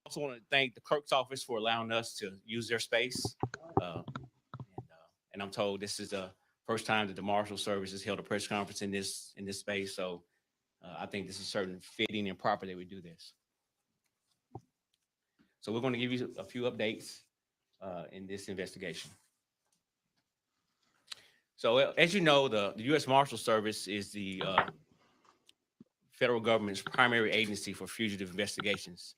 also want to thank the clerk's office for allowing us to use their space. Uh, and I'm told this is the first time that the Marshal Service has held a press conference in this space. So I think this is certain fitting and proper that we do this. So we're going to give you a few updates in this investigation. So as you know, the U.S. Marshal Service is the federal government's primary agency for fugitive investigations.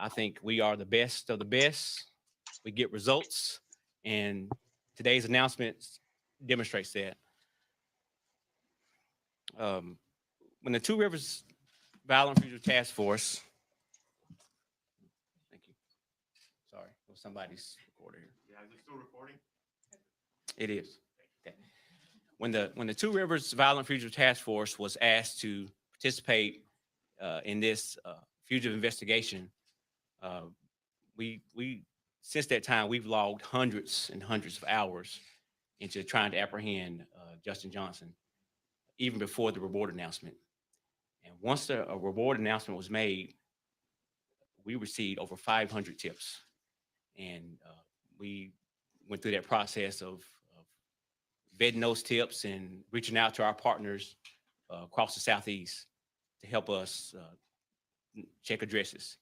I think we are the best of the best. We get results, and today's announcement demonstrates that. When the Two Rivers Violent Fugitive Task Force, thank you. Sorry, it was somebody's recorder here. Yeah, is it still recording? It is. Okay. When the Two Rivers Violent Fugitive Task Force was asked to participate in this fugitive investigation, we since that time we've logged hundreds and hundreds of hours into trying to apprehend Justin Johnson, even before the reward announcement. And once the reward announcement was made, we received over 500 tips, and we went through that process of vetting those tips and reaching out to our partners across the Southeast to help us check addresses.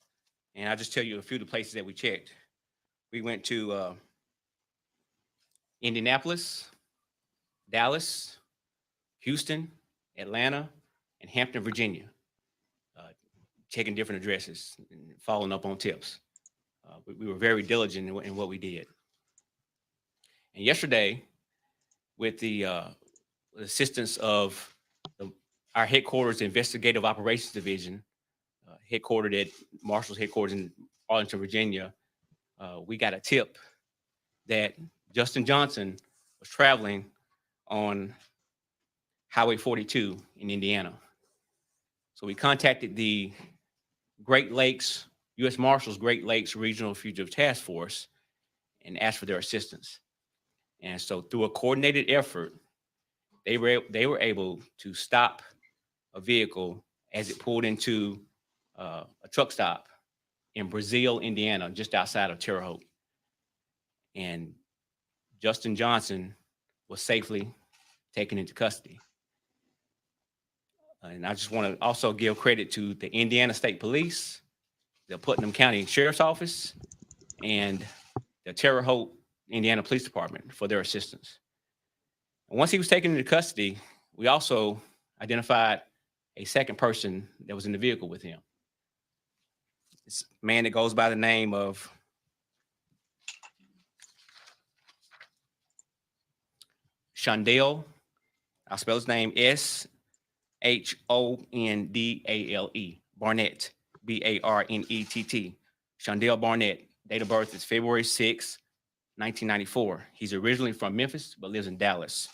And I'll just tell you a few of the places that we checked. We went to Indianapolis, Dallas, Houston, Atlanta, and Hampton, Virginia, checking different addresses and following up on tips. We were very diligent in what we did. And yesterday, with the assistance of our headquarters Investigative Operations Division, headquartered at Marshals headquarters in Arlington, Virginia, we got a tip that Justin Johnson was traveling on Highway 42 in Indiana. So we contacted the Great Lakes, U.S. Marshals Great Lakes Regional Fugitive Task Force and asked for their assistance. And so through a coordinated effort, they were able to stop a vehicle as it pulled into a truck stop in Brazil, Indiana, just outside of Terre Haute. And Justin Johnson was safely taken into custody. And I just want to also give credit to the Indiana State Police, the Putnam County Sheriff's Office, and the Terre Haute, Indiana Police Department for their assistance. And once he was taken into custody, we also identified a second person that was in the vehicle with him. This man that goes by the name of Shondale. I'll spell his name Shondale Barnett, Barnett. Shondale Barnett. Date of birth is February 6, 1994. He's originally from Memphis, but lives in Dallas.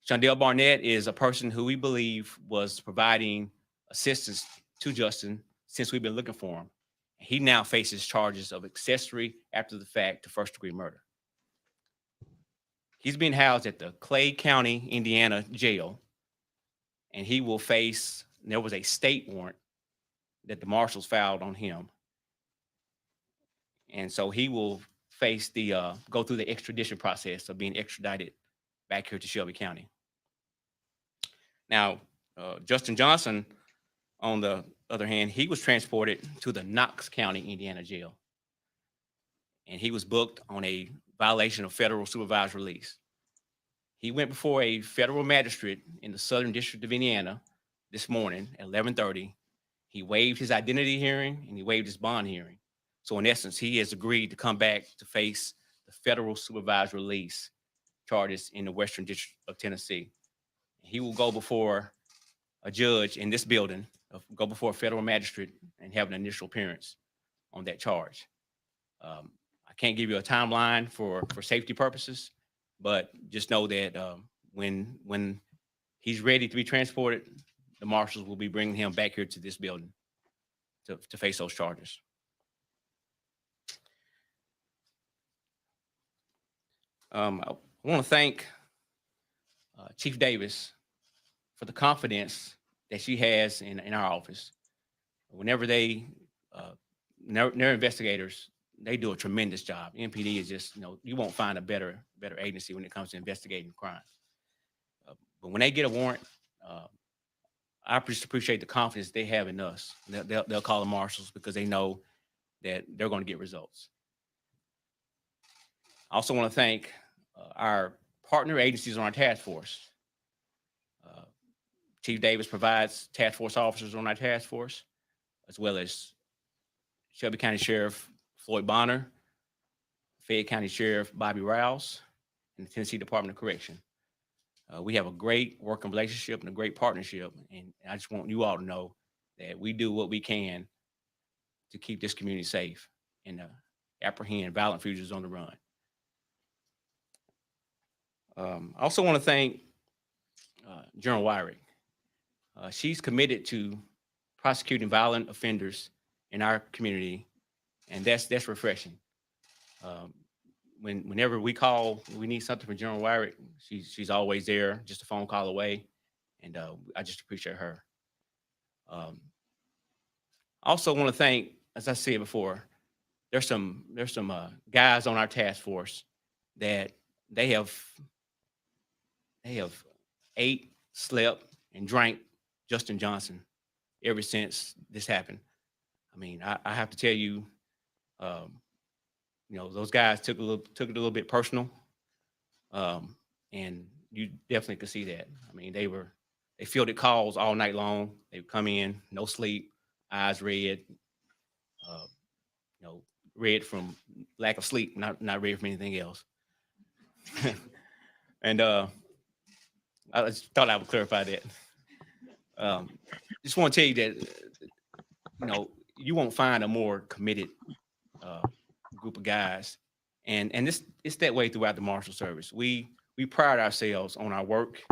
Shondale Barnett is a person who we believe was providing assistance to Justin since we've been looking for him. He now faces charges of accessory after the fact to first-degree murder. He's being housed at the Clay County, Indiana jail, and he will face, there was a state warrant that the marshals filed on him. And so he will face go through the extradition process of being extradited back here to Shelby County. Now, Justin Johnson, on the other hand, he was transported to the Knox County, Indiana jail. And he was booked on a violation of federal supervised release. He went before a federal magistrate in the Southern District of Indiana this morning at 11:30. He waived his identity hearing and he waived his bond hearing. So in essence, he has agreed to come back to face the federal supervised release charges in the Western District of Tennessee. He will go before a judge in this building, go before a federal magistrate and have an initial appearance on that charge. I can't give you a timeline for safety purposes, but just know that when he's ready to be transported, the marshals will be bringing him back here to this building to face those charges. I want to thank Chief Davis for the confidence that she has in our office. Whenever they their investigators, they do a tremendous job. MPD is just, you won't find a better agency when it comes to investigating crime. But when they get a warrant, I just appreciate the confidence they have in us. They'll call the marshals because they know that they're going to get results. I also want to thank our partner agencies on our task force. Chief Davis provides task force officers on our task force, as well as Shelby County Sheriff Floyd Bonner, Fayette County Sheriff Bobby Rouse, and the Tennessee Department of Correction. We have a great working relationship and a great partnership, and I just want you all to know that we do what we can to keep this community safe and apprehend violent fugitives on the run. I also want to thank General Wyrick. She's committed to prosecuting violent offenders in our community, and that's refreshing. Whenever we call, we need something from General Wyrick, she's always there, just a phone call away, and I just appreciate her. Also want to thank, as I said before, there's some guys on our task force that they have ate, slept, and drank Justin Johnson ever since this happened. I mean, I have to tell you, those guys took it a little bit personal, and you definitely could see that. I mean, they fielded calls all night long. They would come in, no sleep, eyes red, red from lack of sleep, not red from anything else. And I just thought I would clarify that. Just want to tell you that, you won't find a more committed group of guys, and it's that way throughout the Marshal Service. We pride ourselves on our work.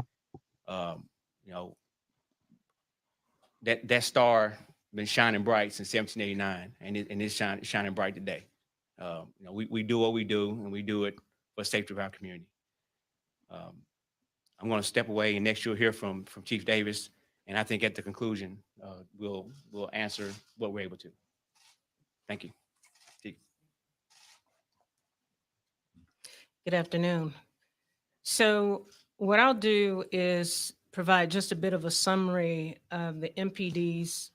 That star been shining bright since 1789, and it's shining bright today. We do what we do, and we do it for the safety of our community. I'm going to step away, and next you'll hear from Chief Davis, and I think at the conclusion we'll answer what we're able to. Thank you. Good afternoon. So what I'll do is provide just a bit of a summary of the MPD's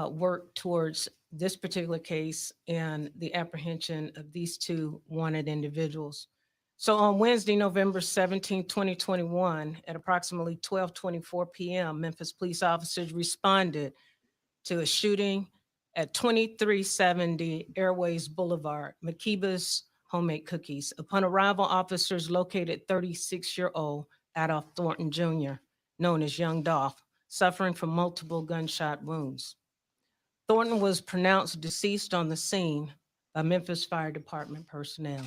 work towards this particular case and the apprehension of these two wanted individuals. So on Wednesday, November 17, 2021, at approximately 12:24 p.m., Memphis police officers responded to a shooting at 2370 Airways Boulevard, Makiba's Homemade Cookies. Upon arrival, officers located 36-year-old Adolph Thornton Jr., known as Young Dolph, suffering from multiple gunshot wounds. Thornton was pronounced deceased on the scene by Memphis Fire Department personnel.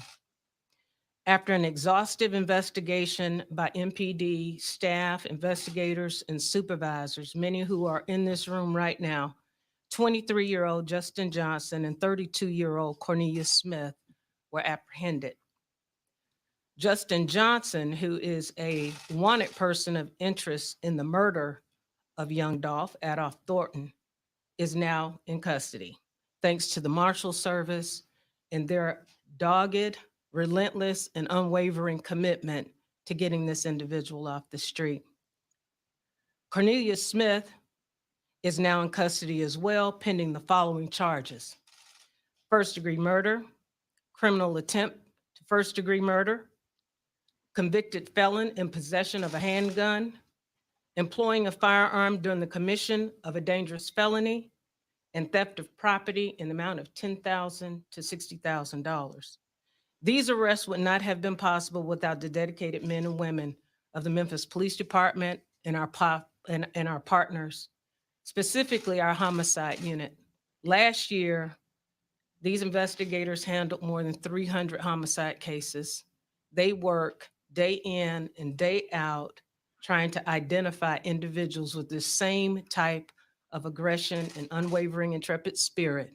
After an exhaustive investigation by MPD staff, investigators, and supervisors, many who are in this room right now, 23-year-old Justin Johnson and 32-year-old Cornelius Smith were apprehended. Justin Johnson, who is a wanted person of interest in the murder of Young Dolph, Adolph Thornton, is now in custody, thanks to the Marshal Service and their dogged, relentless, and unwavering commitment to getting this individual off the street. Cornelius Smith is now in custody as well, pending the following charges: first-degree murder, criminal attempt to first-degree murder, convicted felon in possession of a handgun, employing a firearm during the commission of a dangerous felony, and theft of property in the amount of $10,000 to $60,000. These arrests would not have been possible without the dedicated men and women of the Memphis Police Department and our partners, specifically our homicide unit. Last year, these investigators handled more than 300 homicide cases. They work day in and day out trying to identify individuals with the same type of aggression and unwavering, intrepid spirit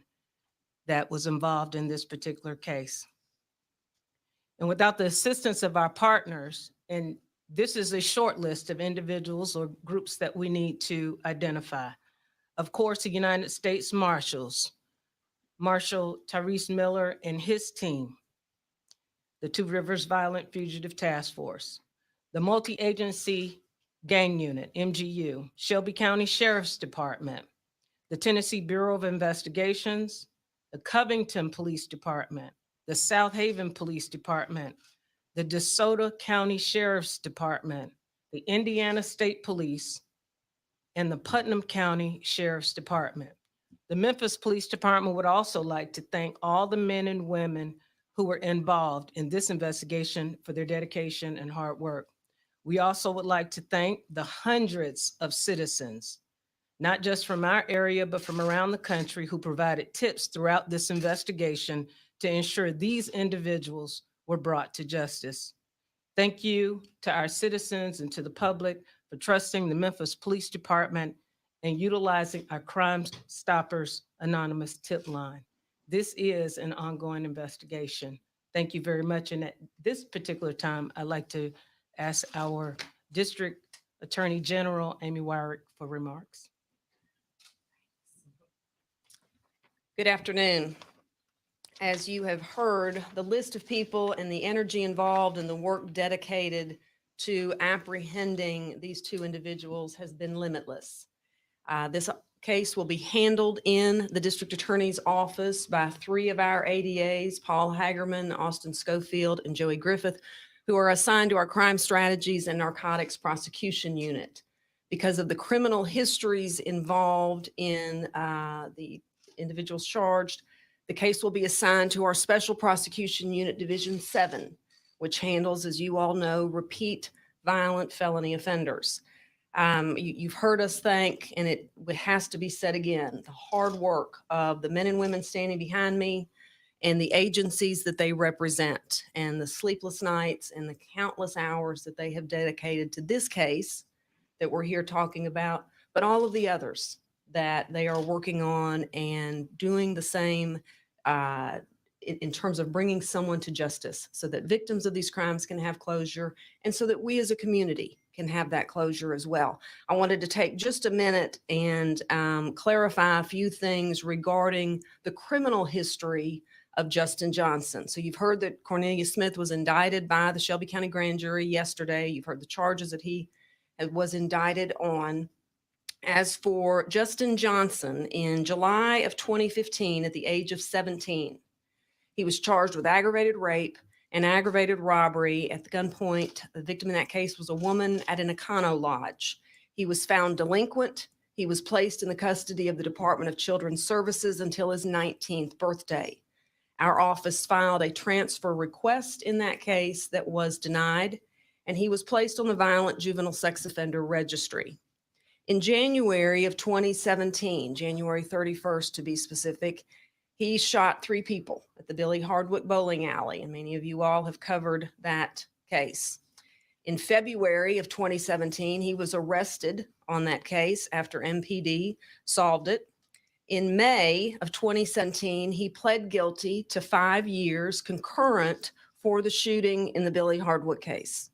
that was involved in this particular case. And without the assistance of our partners, and this is a short list of individuals or groups that we need to identify. Of course, the United States Marshals, Marshal Tyrese Miller and his team, the Two Rivers Violent Fugitive Task Force, the Multi-Agency Gang Unit, MGU, Shelby County Sheriff's Department, the Tennessee Bureau of Investigations, the Covington Police Department, the South Haven Police Department, the DeSoto County Sheriff's Department, the Indiana State Police, and the Putnam County Sheriff's Department. The Memphis Police Department would also like to thank all the men and women who were involved in this investigation for their dedication and hard work. We also would like to thank the hundreds of citizens, not just from our area, but from around the country, who provided tips throughout this investigation to ensure these individuals were brought to justice. Thank you to our citizens and to the public for trusting the Memphis Police Department and utilizing our Crime Stoppers Anonymous tip line. This is an ongoing investigation. Thank you very much. And at this particular time, I'd like to ask our District Attorney General, Amy Wyrick, for remarks. Good afternoon. As you have heard, the list of people and the energy involved and the work dedicated to apprehending these two individuals has been limitless. This case will be handled in the district attorney's office by 3 of our ADAs, Paul Hagerman, Austin Schofield, and Joey Griffith, who are assigned to our crime strategies and narcotics prosecution unit. Because of the criminal histories involved in the individuals charged, the case will be assigned to our Special Prosecution Unit Division 7, which handles, as you all know, repeat violent felony offenders. You've heard us thank, and it has to be said again, the hard work of the men and women standing behind me and the agencies that they represent, and the sleepless nights and the countless hours that they have dedicated to this case that we're here talking about, but all of the others that they are working on and doing the same in terms of bringing someone to justice so that victims of these crimes can have closure and so that we as a community can have that closure as well. I wanted to take just a minute and clarify a few things regarding the criminal history of Justin Johnson. So you've heard that Cornelius Smith was indicted by the Shelby County Grand Jury yesterday. You've heard the charges that he was indicted on. As for Justin Johnson, in July of 2015, at the age of 17, he was charged with aggravated rape and aggravated robbery at the gunpoint. The victim in that case was a woman at an Econo Lodge. He was found delinquent. He was placed in the custody of the Department of Children's Services until his 19th birthday. Our office filed a transfer request in that case that was denied, and he was placed on the Violent Juvenile Sex Offender Registry. In January of 2017, January 31st to be specific, he shot 3 people at the Billy Hardwick Bowling Alley, and many of you all have covered that case. In February of 2017, he was arrested on that case after MPD solved it. In May of 2017, he pled guilty to 5 years concurrent for the shooting in the Billy Hardwick case.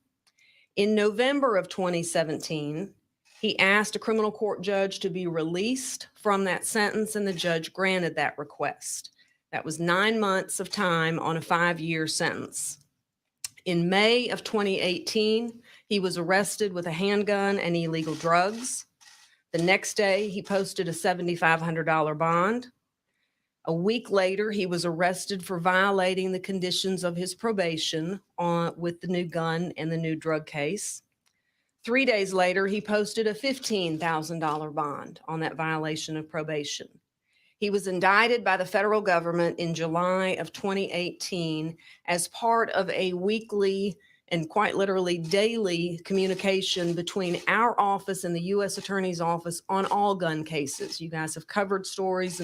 In November of 2017, he asked a criminal court judge to be released from that sentence, and the judge granted that request. That was 9 months of time on a 5-year sentence. In May of 2018, he was arrested with a handgun and illegal drugs. The next day, he posted a $7,500 bond. A week later, he was arrested for violating the conditions of his probation with the new gun and the new drug case. 3 days later, he posted a $15,000 bond on that violation of probation. He was indicted by the federal government in July of 2018 as part of a weekly and quite literally daily communication between our office and the U.S. Attorney's Office on all gun cases. You guys have covered stories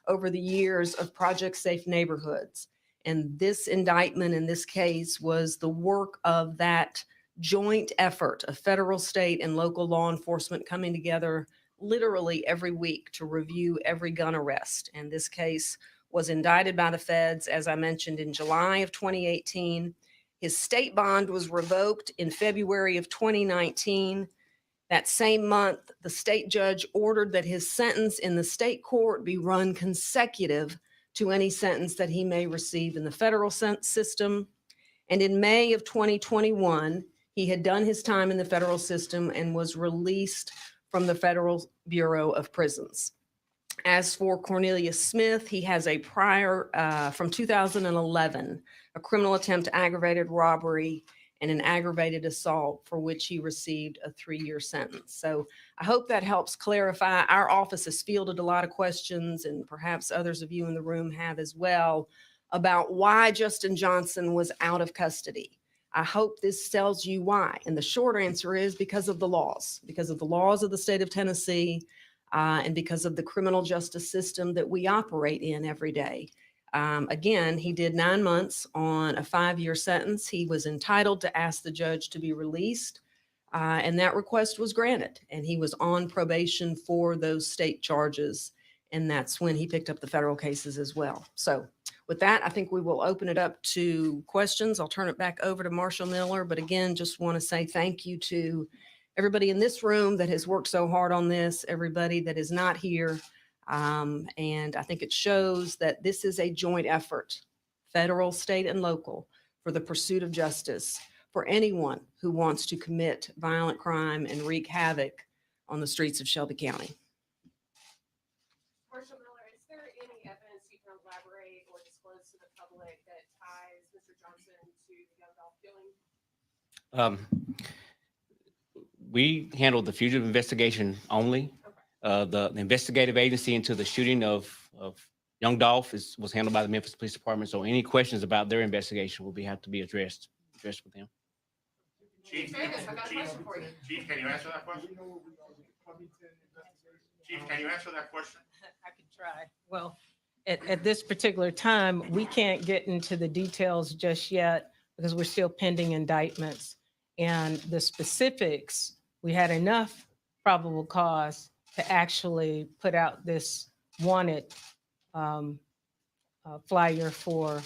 over the years of Project Safe Neighborhoods. And this indictment in this case was the work of that joint effort of federal, state, and local law enforcement coming together literally every week to review every gun arrest. And this case was indicted by the feds, as I mentioned, in July of 2018. His state bond was revoked in February of 2019. That same month, the state judge ordered that his sentence in the state court be run consecutive to any sentence that he may receive in the federal system. And in May of 2021, he had done his time in the federal system and was released from the Federal Bureau of Prisons. As for Cornelius Smith, he has a prior from 2011, a criminal attempt aggravated robbery and an aggravated assault for which he received a 3-year sentence. So I hope that helps clarify. Our office has fielded a lot of questions, and perhaps others of you in the room have as well, about why Justin Johnson was out of custody. I hope this tells you why. And the short answer is because of the laws of the state of Tennessee, and because of the criminal justice system that we operate in every day. Again, he did 9 months on a 5-year sentence. He was entitled to ask the judge to be released, and that request was granted. And he was on probation for those state charges, and that's when he picked up the federal cases as well. So with that, I think we will open it up to questions. I'll turn it back over to Marshall Miller, but again, just want to say thank you to everybody in this room that has worked so hard on this, everybody that is not here. And I think it shows that this is a joint effort, federal, state, and local, for the pursuit of justice for anyone who wants to commit violent crime and wreak havoc on the streets of Shelby County. Marshall Miller, is there any evidence you can elaborate or disclose to the public that ties Mr. Johnson to the Young Dolph killing? We handled the fugitive investigation only. The investigative agency into the shooting of Young Dolph was handled by the Memphis Police Department. So any questions about their investigation will have to be addressed with them. Chief, I got a question for you. Chief, can you answer that question? Chief, can you answer that question? I can try. Well, at this particular time, we can't get into the details just yet because we're still pending indictments. And the specifics, we had enough probable cause to actually put out this wanted flyer for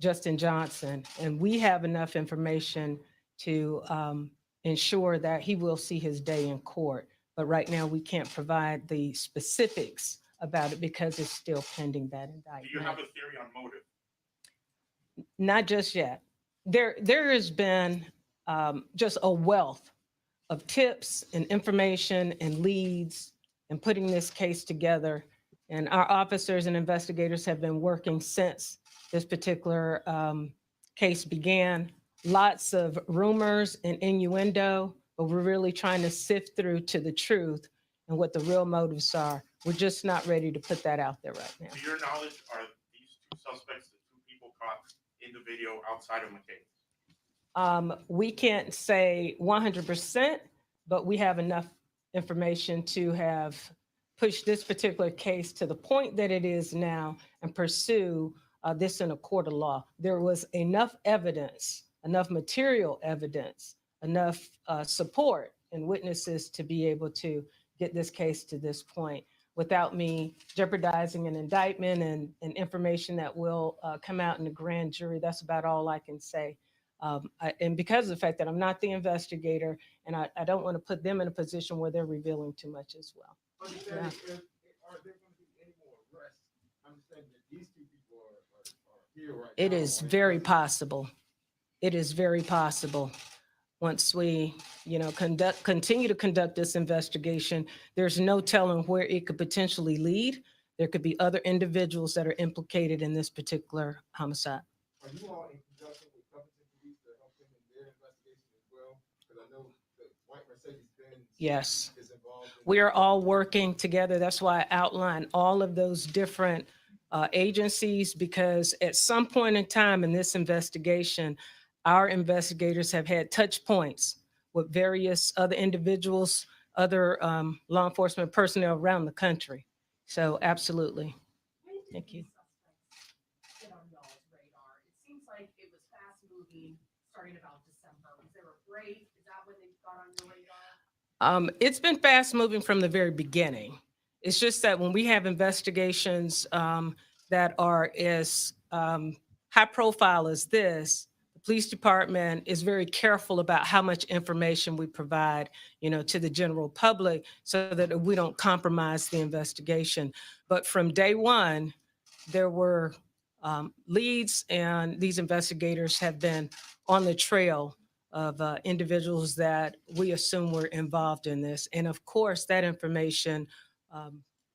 Justin Johnson. And we have enough information to ensure that he will see his day in court. But right now, we can't provide the specifics about it because it's still pending that indictment. Do you have a theory on motive? Not just yet. There has been just a wealth of tips and information and leads and putting this case together. And our officers and investigators have been working since this particular case began. Lots of rumors and innuendo, but we're really trying to sift through to the truth and what the real motives are. We're just not ready to put that out there right now. To your knowledge, are these two suspects the two people caught in the video outside of McKay? We can't say 100%, but we have enough information to have pushed this particular case to the point that it is now and pursue this in a court of law. There was enough evidence, enough material evidence, enough support and witnesses to be able to get this case to this point without me jeopardizing an indictment and information that will come out in the grand jury. That's about all I can say. And because of the fact that I'm not the investigator and I don't want to put them in a position where they're revealing too much as well. Are there going to be any more arrests? I'm saying that these two people are here right now. It is very possible. It is very possible. Once we, continue to conduct this investigation, there's no telling where it could potentially lead. There could be other individuals that are implicated in this particular homicide. Are you all in conjunction with Covington Police to help them in their investigation as well? Because I know the white Mercedes-Benz Yes. is involved. We are all working together. That's why I outlined all of those different agencies, because at some point in time in this investigation, our investigators have had touch points with various other individuals, other law enforcement personnel around the country. So absolutely. Thank you. Get on y'all's radar. It seems like it was fast moving starting about December. Was there a break? Is that when they got on your radar? It's been fast moving from the very beginning. It's just that when we have investigations that are as high profile as this, the police department is very careful about how much information we provide, to the general public so that we don't compromise the investigation. But from day one, there were leads, and these investigators have been on the trail of individuals that we assume were involved in this. And of course, that information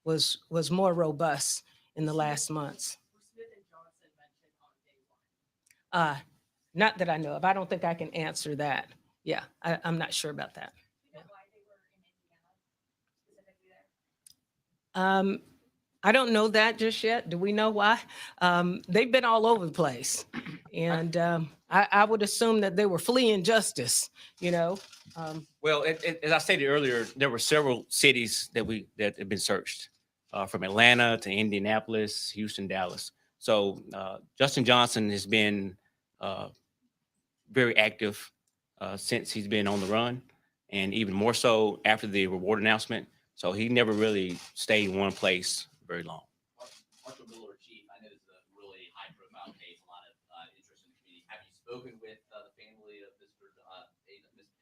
was more robust in the last months. Were Smith and Johnson mentioned on day one? Not that I know of. I don't think I can answer that. Yeah, I'm not sure about that. Do you know why they were in Indiana, specifically there? I don't know that just yet. Do we know why? They've been all over the place. And I would assume that they were fleeing justice, you know. Well, as I stated earlier, there were several cities that have been searched, from Atlanta to Indianapolis, Houston, Dallas. So Justin Johnson has been very active since he's been on the run, and even more so after the reward announcement. So he never really stayed in one place very long. Marshal Miller, Chief, I know this is a really high-profile case, a lot of interest in the community. Have you spoken with the family of Mr.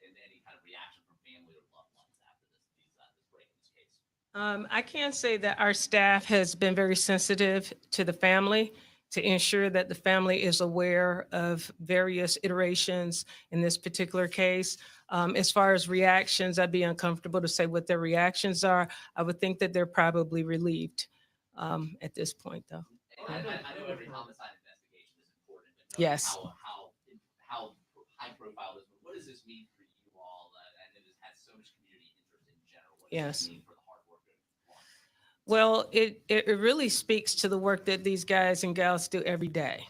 And any kind of reaction from family or loved ones after this break in this case? I can say that our staff has been very sensitive to the family to ensure that the family is aware of various iterations in this particular case. As far as reactions, I'd be uncomfortable to say what their reactions are. I would think that they're probably relieved at this point, though. I know every homicide investigation is important, but knowing Yes. how high profile this, what does this mean for you all? And it has had so much community interest in general. What does Yes. this mean for the hard work of law? Well, it really speaks to the work that these guys and gals do every day.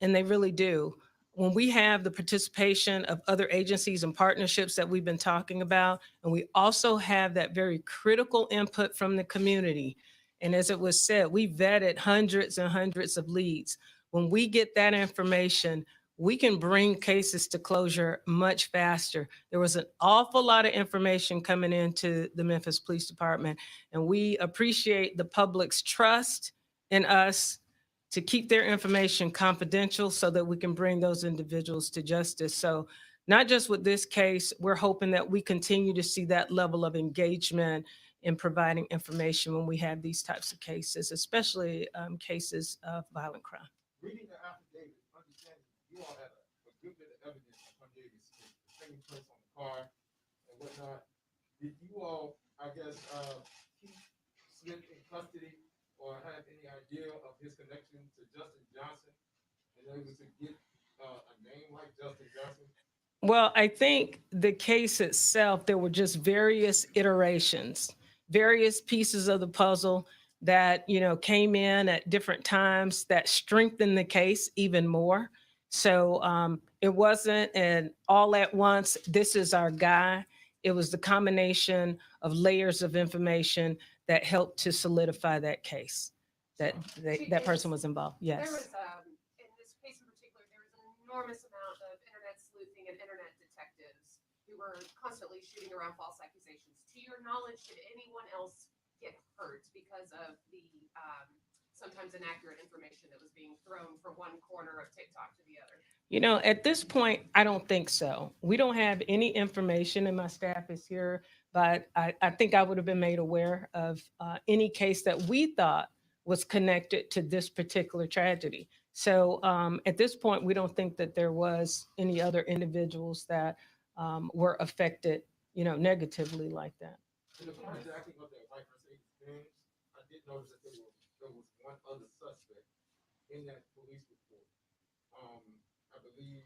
And they really do. When we have the participation of other agencies and partnerships that we've been talking about, and we also have that very critical input from the community. And as it was said, we vetted hundreds and hundreds of leads. When we get that information, we can bring cases to closure much faster. There was an awful lot of information coming into the Memphis Police Department, and we appreciate the public's trust in us to keep their information confidential so that we can bring those individuals to justice. So not just with this case, we're hoping that we continue to see that level of engagement in providing information when we have these types of cases, especially cases of violent crime. Reading the affidavit, understanding you all had a good bit of evidence on Davis, the same place on the car and whatnot. Did you all, I guess, keep Smith in custody or have any idea of his connection to Justin Johnson and able to get a name like Justin Johnson? Well, I think the case itself, there were just various iterations, various pieces of the puzzle that, you know, came in at different times that strengthened the case even more. So it wasn't an all at once, this is our guy. It was the combination of layers of information that helped to solidify that case, that that person was involved. There Yes. was, in this case in particular, there was an enormous amount of internet sleuthing and internet detectives who were constantly shooting around false accusations. To your knowledge, did anyone else get hurt because of the sometimes inaccurate information that was being thrown from one corner of TikTok to the other? You know, at this point, I don't think so. We don't have any information, and my staff is here, but I think I would have been made aware of any case that we thought was connected to this particular tragedy. So at this point, we don't think that there was any other individuals that were affected, you know, negatively like that. In the carjacking of that white Mercedes Benz, I did notice that there was one other suspect in that police report. I believe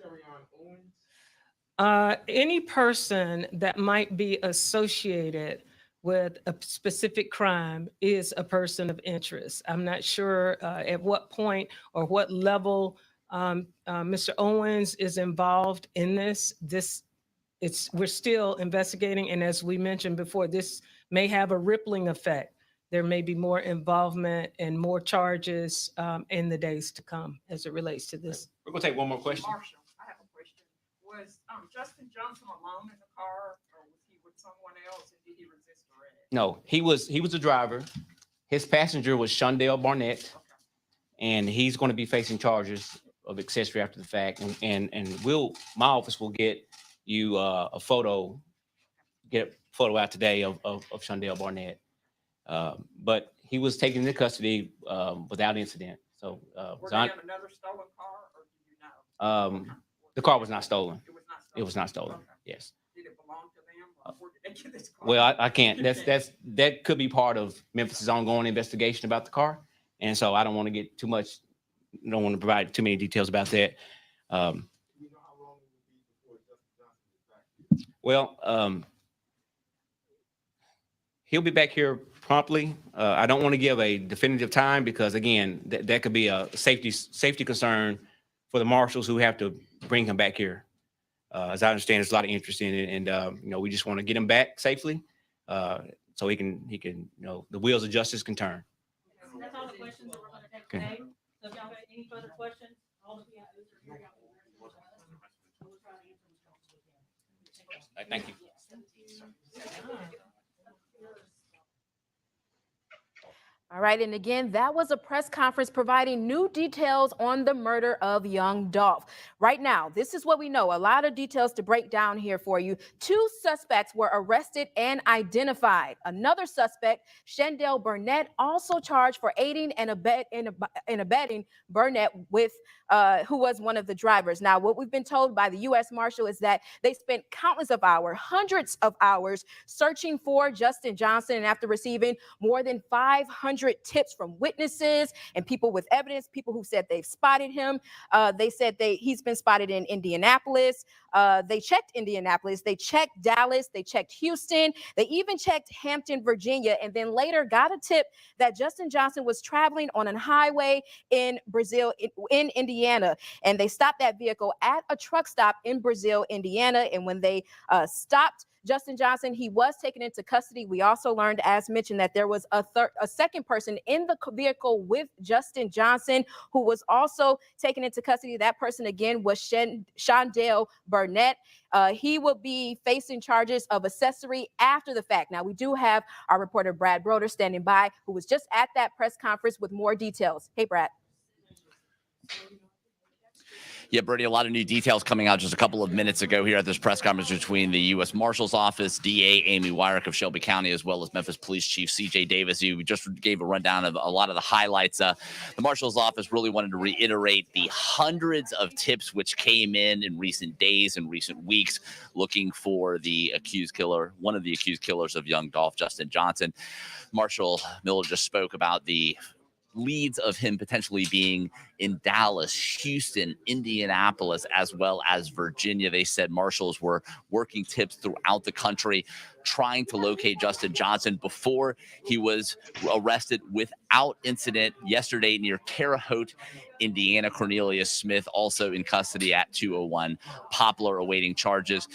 Terrion Owens. Any person that might be associated with a specific crime is a person of interest. I'm not sure at what point or what level Mr. Owens is involved in this. We're still investigating, and as we mentioned before, this may have a rippling effect. There may be more involvement and more charges in the days to come as it relates to this. We're gonna take one more question. Marshall, I have a question. Was Justin Johnson alone in the car, or was he with someone else, and did he resist arrest? No, he was the driver. His passenger was Shondale Barnett, and he's going to be facing charges of accessory after the fact. And my office will get you a photo out today of Shondale Barnett. But he was taken into custody without incident. So Were they in another stolen car, or do you know? the car was not stolen. It was not stolen? It was not stolen. Okay. Yes. Did it belong to them, or where did they get this car? Well, I can't. That could be part of Memphis's ongoing investigation about the car, and so I don't want to get too much. Don't want to provide too many details about that. Do you know how long it will be before Justin Johnson is back? Well, he'll be back here promptly. I don't want to give a definitive time because, again, that could be a safety concern for the marshals who have to bring him back here. As I understand, there's a lot of interest in it, and we just want to get him back safely, so he can, the wheels of justice can turn. That's all the questions that we're going to take Okay. today. So if y'all got any further questions, all the PIOs are here. Y'all can ask them. So we'll try to answer them as best we can. Thank you. All right, and again, that was a press conference providing new details on the murder of Young Dolph. Right now, this is what we know. A lot of details to break down here for you. 2 suspects were arrested and identified. Another suspect, Shondale Barnett, also charged for aiding and abetting Barnett with who was one of the drivers. Now, what we've been told by the U.S. Marshal is that they spent countless of hours, hundreds of hours, searching for Justin Johnson, and after receiving more than 500 tips from witnesses and people with evidence, people who said they've spotted him. They said he's been spotted in Indianapolis. They checked Indianapolis. They checked Dallas. They checked Houston. They even checked Hampton, Virginia, and then later got a tip that Justin Johnson was traveling on a highway in Brazil, in Indiana. And they stopped that vehicle at a truck stop in Brazil, Indiana. And when they stopped Justin Johnson, he was taken into custody. We also learned, as mentioned, that there was a second person in the vehicle with Justin Johnson who was also taken into custody. That person, again, was Shondale Barnett. He will be facing charges of accessory after the fact. Now, we do have our reporter, Brad Broder, standing by, who was just at that press conference with more details. Hey, Brad. Yeah, Brittany, a lot of new details coming out just a couple of minutes ago here at this press conference between the U.S. Marshals Office, DA Amy Wyrick of Shelby County, as well as Memphis Police Chief C.J. Davis, who just gave a rundown of a lot of the highlights. The Marshals Office really wanted to reiterate the hundreds of tips which came in recent days and recent weeks looking for the accused killer, one of the accused killers of Young Dolph, Justin Johnson. Marshal Miller just spoke about the leads of him potentially being in Dallas, Houston, Indianapolis, as well as Virginia. They said marshals were working tips throughout the country, trying to locate Justin Johnson before he was arrested without incident yesterday near Terre Haute, Indiana. Cornelius Smith also in custody at 201 Poplar, awaiting charges.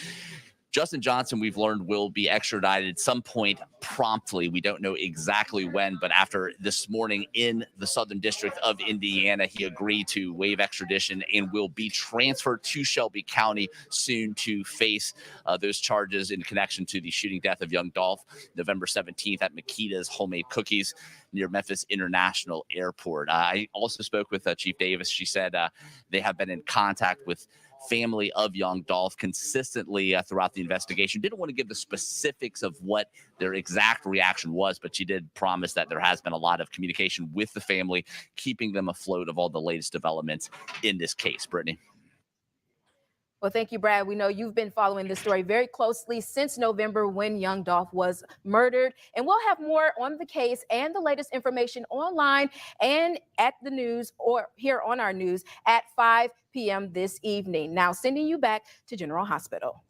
Justin Johnson, we've learned, will be extradited at some point promptly. We don't know exactly when, but after this morning in the Southern District of Indiana, he agreed to waive extradition and will be transferred to Shelby County soon to face those charges in connection to the shooting death of Young Dolph November 17th at Makita's Homemade Cookies near Memphis International Airport. I also spoke with Chief Davis. She said they have been in contact with family of Young Dolph consistently throughout the investigation. Didn't want to give the specifics of what their exact reaction was, but she did promise that there has been a lot of communication with the family, keeping them afloat of all the latest developments in this case. Brittany. Well, thank you, Brad. We know you've been following this story very closely since November when Young Dolph was murdered. And we'll have more on the case and the latest information online and at the news or here on our news at 5 p.m. this evening. Now, sending you back to General Hospital.